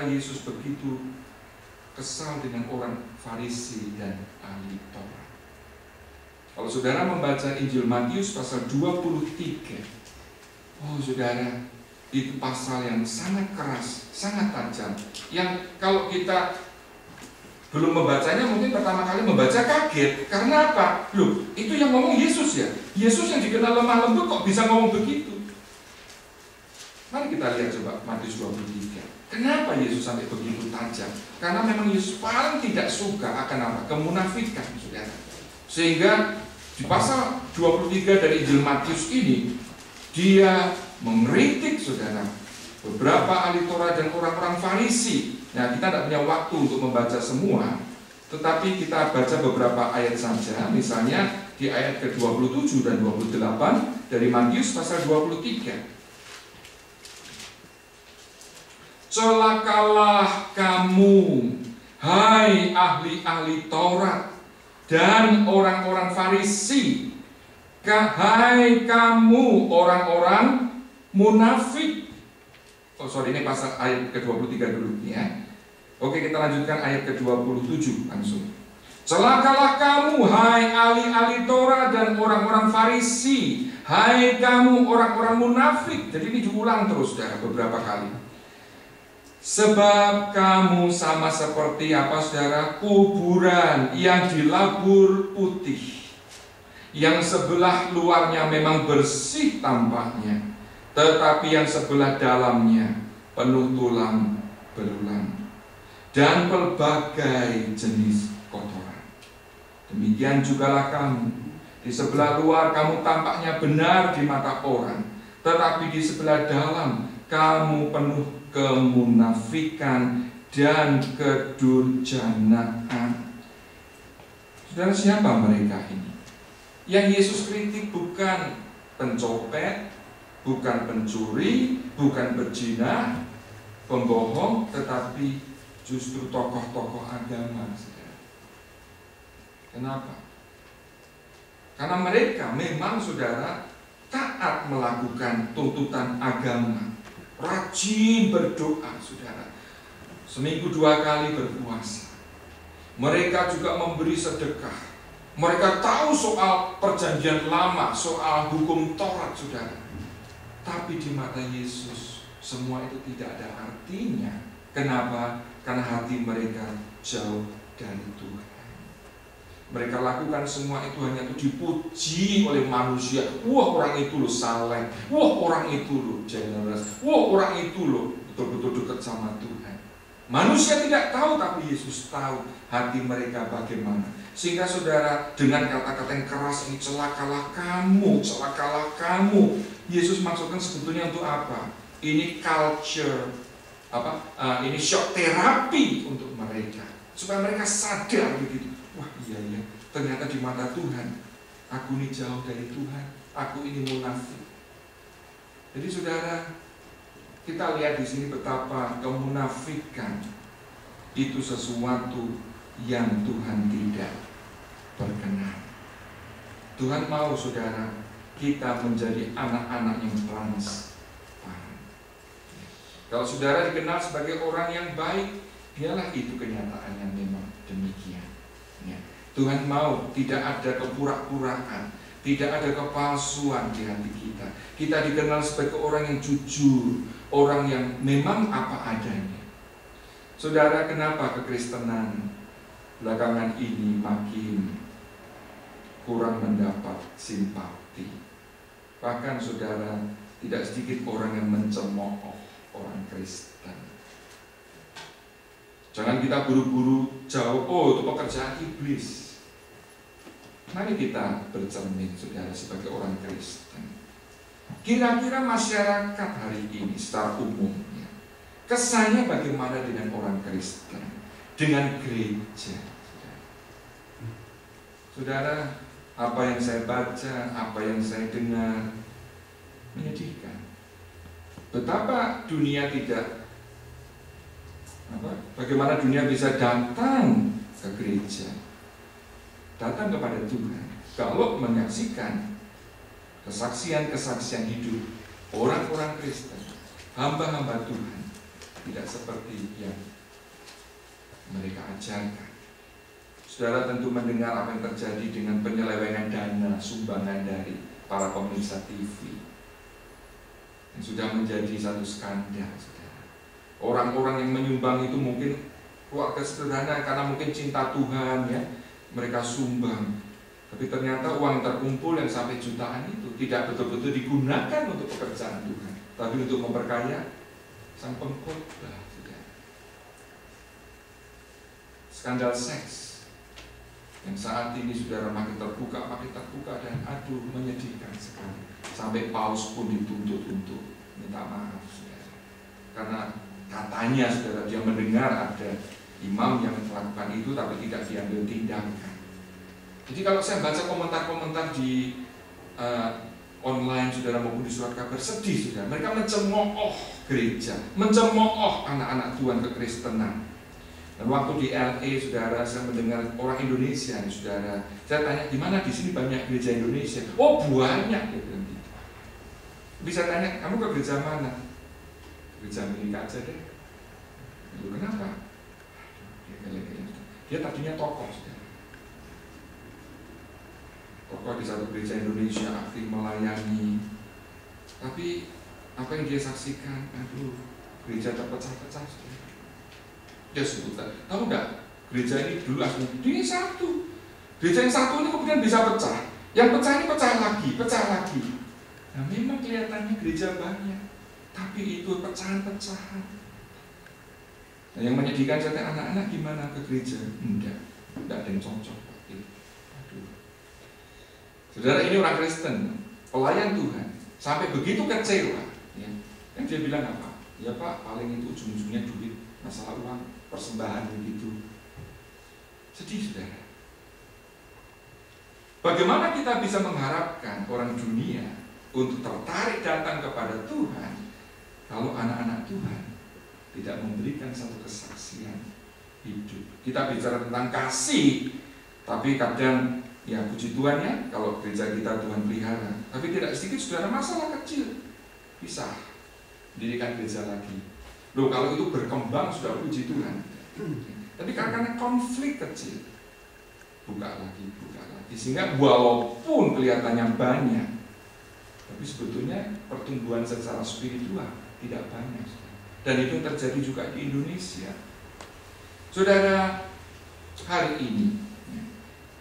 saudara, Yesus begitu kesal dengan orang Farisi dan ahli Taurat. Kalau saudara membaca Injil Matius pasal 23, oh saudara, itu pasal yang sangat keras, sangat tajam, yang kalau kita belum membacanya mungkin pertama kali membaca kaget. Karena apa? Loh, itu yang ngomong Yesus ya? Yesus yang dikenal lemah lembut kok bisa ngomong begitu? Mari kita lihat coba Matius 23. Kenapa Yesus sampai begitu tajam? Karena memang Yesus paling tidak suka akan apa? Kemunafikan, saudara. Sehingga di pasal 23 dari Injil Matius ini, dia mengkritik, saudara, beberapa ahli Taurat dan orang-orang Farisi. Nah, kita tidak punya waktu untuk membaca semua, tetapi kita baca beberapa ayat saja. Misalnya di ayat ke-27 dan 28 dari Matius pasal 23. Celakalah kamu, hai ahli-ahli Taurat dan orang-orang Farisi, hai kamu orang-orang munafik. Oh sorry, ini pasal ayat ke-23 dulu ya. Oke, kita lanjutkan ayat ke-27 langsung. Celakalah kamu, hai ahli-ahli Taurat dan orang-orang Farisi, hai kamu orang-orang munafik. Jadi ini diulang terus, saudara, beberapa kali. Sebab kamu sama seperti apa, saudara? Kuburan yang dilabur putih, yang sebelah luarnya memang bersih tampaknya, tetapi yang sebelah dalamnya penuh tulang belulang dan pelbagai jenis kotoran. Demikian jugalah kamu. Di sebelah luar kamu tampaknya benar di mata orang, tetapi di sebelah dalam kamu penuh kemunafikan dan kedurjanaan. Saudara, siapa mereka ini? Yang Yesus kritik bukan pencopet, bukan pencuri, bukan berzina, pembohong, tetapi justru tokoh-tokoh agama, saudara. Kenapa? Karena mereka memang, saudara, taat melakukan tuntutan agama, rajin berdoa, saudara, seminggu 2 kali berpuasa. Mereka juga memberi sedekah. Mereka tahu soal perjanjian lama, soal hukum Taurat, saudara. Tapi di mata Yesus semua itu tidak ada artinya. Kenapa? Karena hati mereka jauh dari Tuhan. Mereka lakukan semua itu hanya untuk dipuji oleh manusia. Wah, orang itu loh saleh. Wah, orang itu loh generous. Wah, orang itu loh betul-betul dekat sama Tuhan. Manusia tidak tahu, tapi Yesus tahu hati mereka bagaimana. Sehingga saudara, dengan kata-kata yang keras ini, celakalah kamu, celakalah kamu. Yesus maksudkan sebetulnya untuk apa? Ini culture, ini shock terapi untuk mereka, supaya mereka sadar begitu. Wah iya ya, ternyata di mata Tuhan aku ini jauh dari Tuhan, aku ini munafik. Jadi saudara, kita lihat di sini betapa kemunafikan itu sesuatu yang Tuhan tidak berkenan. Tuhan mau, saudara, kita menjadi anak-anak yang transparan. Kalau saudara dikenal sebagai orang yang baik, biarlah itu kenyataan yang memang demikian. Ya. Tuhan mau tidak ada kepura-puraan, tidak ada kepalsuan di hati kita. Kita dikenal sebagai orang yang jujur, orang yang memang apa adanya. Saudara, kenapa kekristenan belakangan ini makin kurang mendapat simpati? Bahkan saudara, tidak sedikit orang yang mencemooh orang Kristen. Jangan kita buru-buru jauh, oh itu pekerjaan iblis. Mari kita bercermin, saudara, sebagai orang Kristen. Kira-kira masyarakat hari ini secara umumnya, kesannya bagaimana dengan orang Kristen, dengan gereja? Saudara, apa yang saya baca, apa yang saya dengar, menyedihkan. Betapa dunia tidak, bagaimana dunia bisa datang ke gereja, datang kepada Tuhan, kalau menyaksikan kesaksian-kesaksian hidup orang-orang Kristen, hamba-hamba Tuhan, tidak seperti yang mereka ajarkan. Saudara tentu mendengar apa yang terjadi dengan penyelewengan dana sumbangan dari para pemirsa TV yang sudah menjadi satu skandal, saudara. Orang-orang yang menyumbang itu mungkin keluarga sederhana karena mungkin cinta Tuhan, ya, mereka sumbang. Tapi ternyata uang yang terkumpul yang sampai jutaan itu tidak betul-betul digunakan untuk pekerjaan Tuhan, tapi untuk memperkaya sang pengkhotbah. Skandal seks yang saat ini saudara makin terbuka dan aduh menyedihkan sekali. Sampai paus pun dituntut untuk minta maaf, saudara. Karena katanya saudara dia mendengar ada imam yang melakukan itu tapi tidak diambil tindakan. Jadi kalau saya baca komentar-komentar di online saudara maupun di surat kabar, sedih saudara. Mereka mencemooh gereja, mencemooh anak-anak Tuhan kekristenan. Dan waktu di LA saudara, saya mendengar orang Indonesia nih saudara. Saya tanya, di mana di sini banyak gereja Indonesia? Oh banyak, gitu. Bisa tanya, kamu ke gereja mana? Gereja milik aja deh. Lalu kenapa? Dia tadinya tokoh saudara. Tokoh di satu gereja Indonesia, aktif melayani. Tapi apa yang dia saksikan, aduh, gereja terpecah-pecah. Dia sebutkan, tahu nggak? Gereja ini dulu asli satu. Gereja yang satu ini kemudian bisa pecah. Yang pecah ini pecah lagi. Nah memang kelihatannya gereja banyak, tapi itu pecahan-pecahan. Nah yang menyedihkan saya, anak-anak gimana ke gereja? Enggak ada yang cocok. Saudara, ini orang Kristen, pelayan Tuhan, sampai begitu kecewa, ya. Yang dia bilang apa? Ya Pak, paling itu ujung-ujungnya duit, masalah uang, persembahan begitu. Sedih saudara. Bagaimana kita bisa mengharapkan orang dunia untuk tertarik datang kepada Tuhan kalau anak-anak Tuhan tidak memberikan satu kesaksian hidup? Kita bicara tentang kasih, tapi kadang ya puji Tuhan ya, kalau gereja kita Tuhan pelihara. Tapi tidak sedikit saudara masalah kecil, pisah, dirikan gereja lagi. Loh kalau itu berkembang sudah puji Tuhan. Tapi karena konflik kecil, buka lagi. Sehingga walaupun kelihatannya banyak, tapi sebetulnya pertumbuhan secara spiritual tidak banyak. Dan itu terjadi juga di Indonesia. Saudara, hari ini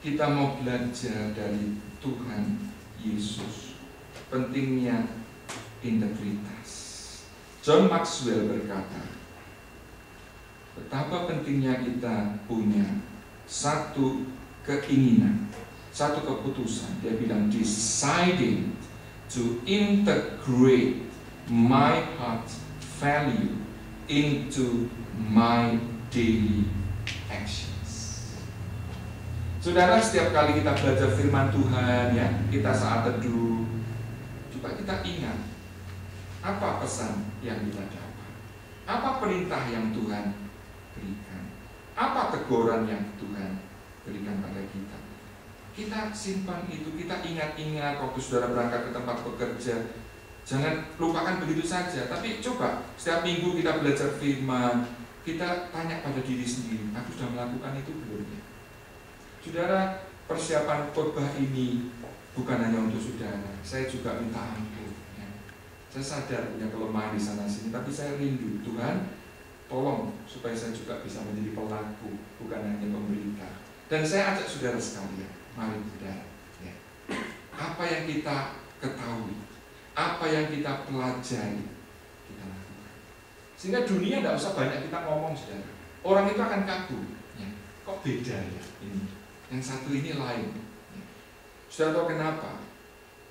kita mau belajar dari Tuhan Yesus pentingnya integritas. John Maxwell berkata, betapa pentingnya kita punya satu keinginan, satu keputusan. Dia bilang, deciding to integrate my heart value into my daily actions. Saudara, setiap kali kita belajar firman Tuhan, ya, kita saat teduh, coba kita ingat apa pesan yang kita dapat, apa perintah yang Tuhan berikan, apa teguran yang Tuhan berikan pada kita. Kita simpan itu, kita ingat-ingat waktu saudara berangkat ke tempat bekerja. Jangan lupakan begitu saja, tapi coba setiap minggu kita belajar firman, kita tanya pada diri sendiri, aku sudah melakukan itu belum ya? Saudara, persiapan khotbah ini bukan hanya untuk saudara, saya juga minta ampun ya. Saya sadar punya kelemahan di sana sini, tapi saya rindu Tuhan, tolong supaya saya juga bisa menjadi pelaku, bukan hanya pemberita. Dan saya ajak saudara sekalian, mari saudara ya. Apa yang kita ketahui, apa yang kita pelajari, kita lakukan. Sehingga dunia tidak usah banyak kita ngomong saudara. Orang itu akan kagum ya. Kok beda ya ini, yang satu ini lain ya. Saudara tahu kenapa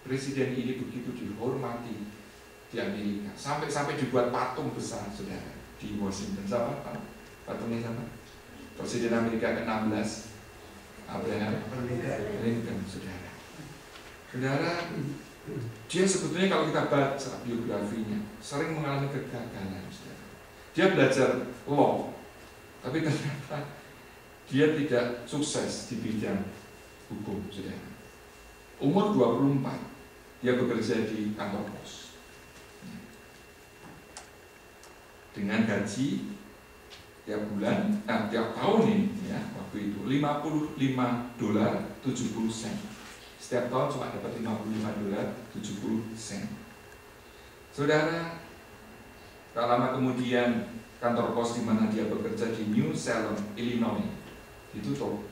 presiden ini begitu dihormati di Amerika, sampai dibuat patung besar saudara di Washington. Sama Pak? Patungnya sama? Presiden Amerika ke-16 Abraham Lincoln, saudara. Saudara, dia sebetulnya kalau kita baca biografinya sering mengalami kegagalan, saudara. Dia belajar law, tapi ternyata dia tidak sukses di bidang hukum, saudara. Umur 24, dia bekerja di kantor pos. dengan gaji tiap bulan, tiap tahun ini ya, waktu itu $55.70. Setiap tahun cuma dapat $55.70. Saudara, tak lama kemudian kantor pos di mana dia bekerja di New Salem, Illinois ditutup.